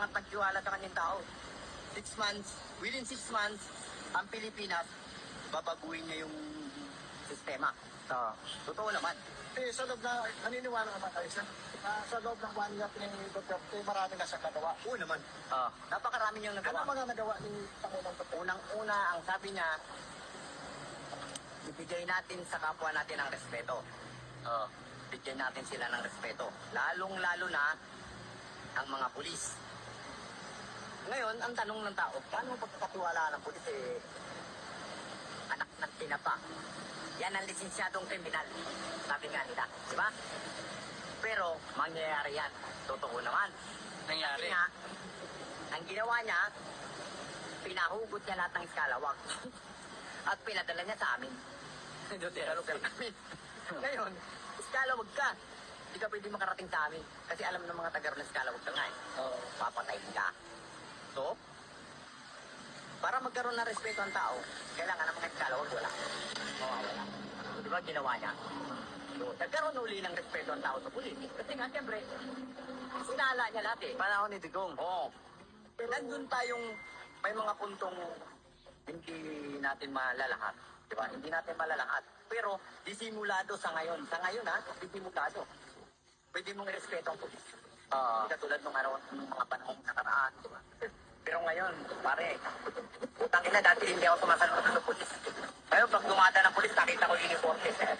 lang at nagtiwala sa kanyang tao. 6 months, within 6 months, ang Pilipinas, babaguhin niya yung sistema. Totoo naman. Sa loob na, naniniwala naman tayo sa loob ng 1 year ni Duterte, marami na siyang nagawa. Oo naman. Napakarami niyang Ano nagawa. mga nagawa ni Pangulong Duterte? Unang-una, ang sabi niya, ibigay natin sa kapwa natin ang respeto. Bigyan natin sila ng respeto. Lalong-lalo na ang mga pulis. Ngayon, ang tanong ng tao, paano pagkakatiwalaan ng pulis anak ng tinapa? Yan ang lisensyadong kriminal. Sabi nga nila, di ba? Pero, mangyayari yan. Totoo naman. Nangyari. Kasi nga, ang ginawa niya, pinahugot niya lahat ng eskalawag. At pinadala niya sa amin. Ngayon, eskalawag ka. Hindi ka pwede makarating sa amin. Kasi alam ng mga taga ng eskalawag ka nga eh. Papatayin ka. So, para magkaroon ng respeto ang tao, kailangan ng mga eskalawag wala. Mawawala. Di ba ginawa niya? So, nagkaroon uli ng respeto ang tao sa pulis. Kasi nga, siyempre, sinala niya lahat eh. Panahon ni Digong. Oo. Pero nandun tayong may mga puntong hindi natin malalahat. Diba? Hindi natin malalahat. Pero disimulado sa ngayon. Sa ngayon ha, disimulado. Pwede mong respeto ang pulis. Hindi katulad ng araw ng mga panahong nakaraan. Diba? Pero ngayon, pare, putang ina dati hindi ako sumasalunod sa pulis. Ngayon, pag dumada ng pulis, nakita ko uniform sir.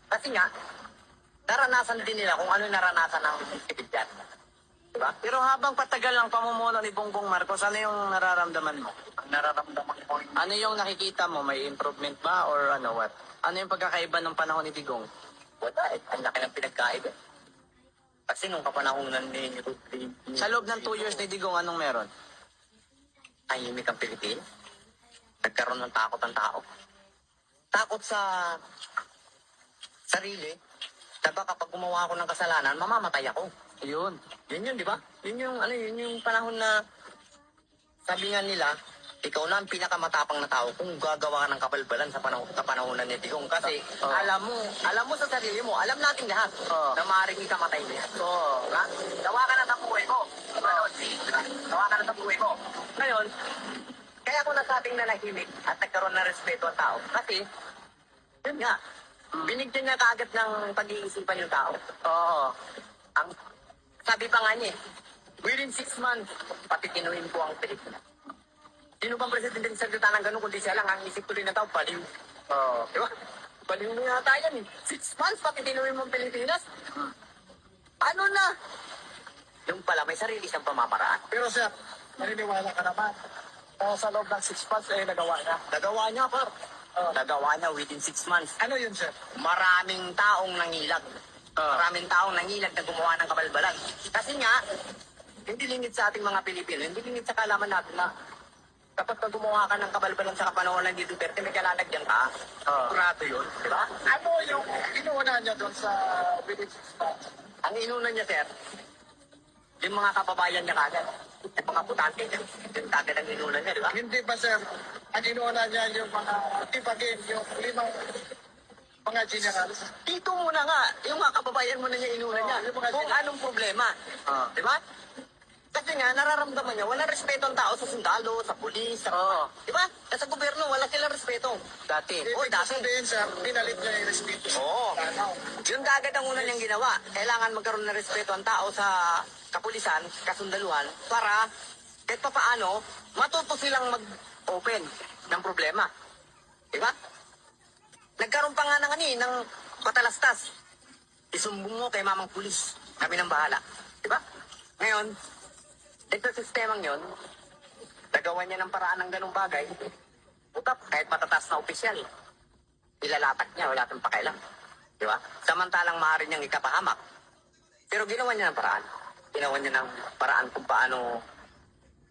Kasi nga, naranasan din nila kung ano yung naranasan ng civilian. Diba? Pero habang patagal ang pamumuno ni Bongbong Marcos, ano yung nararamdaman mo? Ang nararamdaman ko, Ano yung nakikita mo? May improvement ba or ano, what? Ano yung pagkakaiba ng panahon ni Digong? wala eh. Ang laki ng pinagkaiba. Kasi nung kapanahunan ni Sa loob ng 2 years ni Digong, anong meron? tahimik ang Pilipinas. Nagkaroon ng takot ang tao. Takot sa sarili. Diba kapag gumawa ako ng kasalanan, mamamatay ako. Yun. Yun, di ba? Yun yung panahon na sabi nga nila, ikaw na ang pinakamatapang na tao kung gagawa ka ng kabalbalan sa panahonan ni Digong. Kasi alam mo sa sarili mo, alam natin lahat na maaaring ikamatay niya. Diba? Gawa ka na ng buhay mo. Gawa ka na ng buhay mo. Ngayon, kaya ako nasabing nanahimik at nagkaroon ng respeto ang tao. Kasi, yun nga, binigyan niya kaagad ng pag-iisipan yung tao. Ang sabi pa nga niya, within 6 months, patikinuhin ko ang Pilipinas. Sino bang presidente ng salita ng gano'n kundi siya lang ang isip tuloy na tao, baliw. Di ba? Baliw mo yata yan eh. 6 months, patikinuhin mo ang Pilipinas. Ano na? Yung pala, may sarili siyang pamamaraan. Pero sir, naniniwala ka naman. Sa loob ng 6 months, nagawa niya. Nagawa niya, par. Nagawa niya within 6 months. Ano yun, sir? Maraming taong nangilag. Maraming taong nangilag na gumawa ng kabalbalan. Kasi nga, hindi lingid sa ating mga Pilipino, hindi lingid sa kalaman natin na kapag gumawa ka ng kabalbalan sa kapanahon ng Duterte, may kalalagyan ka. Sigurado yun, di ba? Ano yung inuuna niya doon sa within 6 months? Ang inuna niya, sir, yung mga kababayan niya kagad. Yung mga putante niya. Yung kagad ang inuna niya, di ba? Hindi ba, sir, ang inuuna niya yung mga tibagin, yung 5 mga generals? Dito muna nga, yung mga kababayan mo na niya inuna niya. yung mga Kung anong problema. Di ba? Kasi nga, nararamdaman niya, wala respeto ang tao sa sundalo, sa pulis, sa... Di ba? Sa gobyerno, wala silang respeto. Dati. Ibig sabihin, sir, pinalit niya yung respeto. Oo. Tanaw. Yung kagad ang una niyang ginawa. Kailangan magkaroon ng respeto ang tao sa kapulisan, kasundaluhan, para kahit pa paano, matuto silang mag-open ng problema. Di ba? Nagkaroon pa nga ng patalastas. Isumbong mo kay mamang pulis. Kami nang bahala. Di ba? Ngayon, ito sistemang yon, nagawa niya ng paraan ng ganung bagay, utap, kahit matataas na opisyal, ilalatak niya, wala tayong pakailan. Di ba? Samantalang maaari niyang ikapahamak. Pero ginawa niya ng paraan. Ginawa niya ng paraan kung paano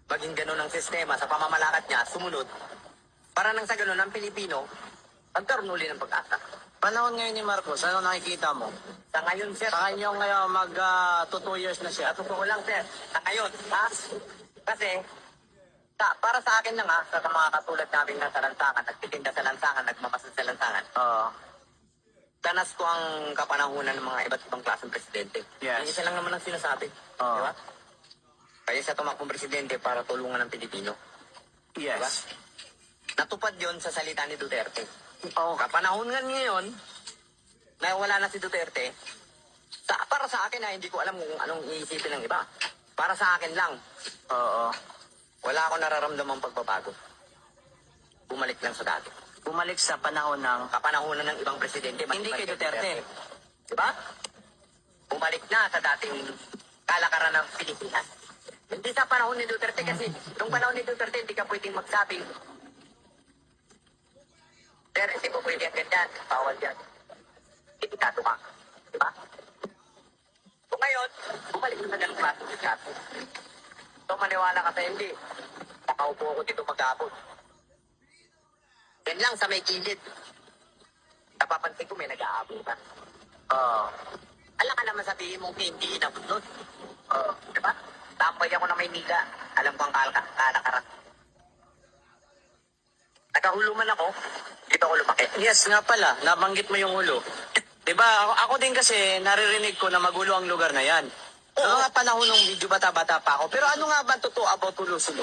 maging ganun ang sistema sa pamamalakad niya, sumunod, para nang sa ganun ang Pilipino, magkaroon uli ng pag-asa. Panahon ngayon ni Marcos, ano nakikita mo? Sa ngayon, sir, Sa kanyang ngayon, 2 years na siya. totoo lang, sir. Sa ngayon, ha? Kasi, para sa akin lang, ha, sa mga katulad namin na sa lansangan, nagtitinda sa lansangan, nagmamasid sa lansangan, danas ko ang kapanahunan ng mga iba't ibang klaseng presidente. Yes. Yung isa lang naman ang sinasabi. Di ba? Kaya siya tumakbong presidente para tulungan ng Pilipino. Yes. Natupad yon sa salita ni Duterte. Oh, Kapanahon nga ngayon, na wala na si Duterte, para sa akin hindi ko alam kung anong iisipin ng iba. Para sa akin lang, oo. wala akong nararamdamang pagbabago. Bumalik lang sa dati. Bumalik sa panahon ng... Kapanahonan ng ibang presidente. Hindi kay Duterte. Diba? Bumalik na sa dating kalakaran ng Pilipinas. Hindi sa panahon ni Duterte kasi nung panahon ni Duterte hindi ka pwedeng magsabing pero hindi ko pwede ang ganyan. Bawal yan. Itikado ka. Diba? So ngayon, bumalik na sa ganang klase ng dati. So maniwala ka sa hindi. Nakaupo ako dito mag-abot. Yan lang sa may kilid. Napapansin ko may nag-aabot ka. Oo. Alam ka naman sabihin mong hindi inabot nun. Diba? Tambay ako na Maynila. Alam ko ang kalakaran. Nagkahulo man ako, dito ako lumaki. Yes nga pala, nabanggit mo yung ulo. Diba, ako din kasi naririnig ko na magulo ang lugar na yan. Sa mga panahon nung medyo bata-bata pa ako. Pero ano nga ba totoo about Tulo-Sulo?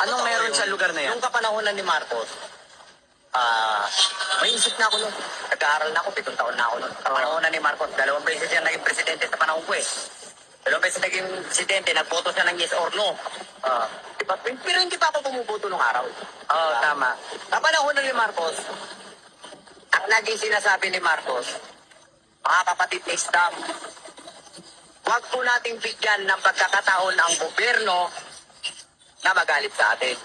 Anong Totoo meron yun. sa lugar na yan? Nung kapanahonan ni Marcos, may isip na ako nun. Nag-aaral na ako, 7 taon na ako nun. Kapanahonan ni Marcos, 2 beses siya naging presidente sa panahon ko eh. 2 beses naging presidente, nagboto siya ng yes or no. Diba? Pero hindi pa ako bumuboto nung araw. Oo, tama. Kapanahonan ni Marcos, ang naging sinasabi ni Marcos, mga kapatid ni staff, huwag po nating bigyan ng pagkakataon ang gobyerno na magalit sa atin.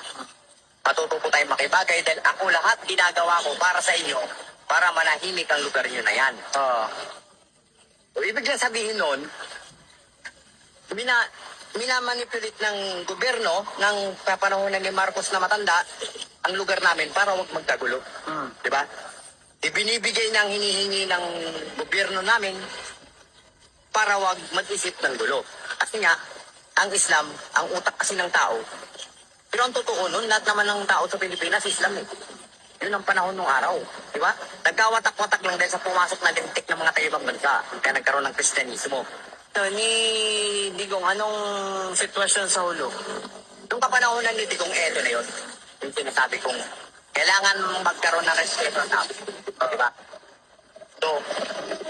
Matuto po tayong makibagay dahil ako lahat ginagawa ko para sa inyo para manahimik ang lugar nyo na yan. Oo. So, ibig lang sabihin nun, minamanipulate ng gobyerno ng kapanahonan ni Marcos na matanda ang lugar namin para huwag magkagulo. Diba? Ibinibigay ng hinihingi ng gobyerno namin para wag mag-isip ng gulo. Kasi nga, ang Islam, ang utak kasi ng tao. Pero ang totoo nun, lahat naman ng tao sa Pilipinas, Islam eh. Yun ang panahon ng araw. Di ba? Nagkawatak-watak lang dahil sa pumasok na lintik ng mga tayo-ibang bansa. Kaya nagkaroon ng Kristyanismo. So, ni Digong, anong sitwasyon sa ulo? Nung kapanahonan ni Digong, eto na yun. Yung sinasabi kong, kailangan magkaroon ng respeto ng tao. Di ba? So,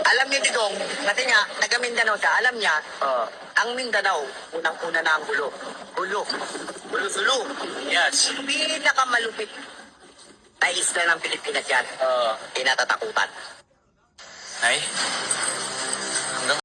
alam ni Digong, kasi nga, taga-Mindanao siya, alam niya, ang Mindanao, unang-una na ang gulo. Gulo-sulo. Yes. Pinakamalupit na isla ng Pilipinas yan. Kinatatakutan. Ay?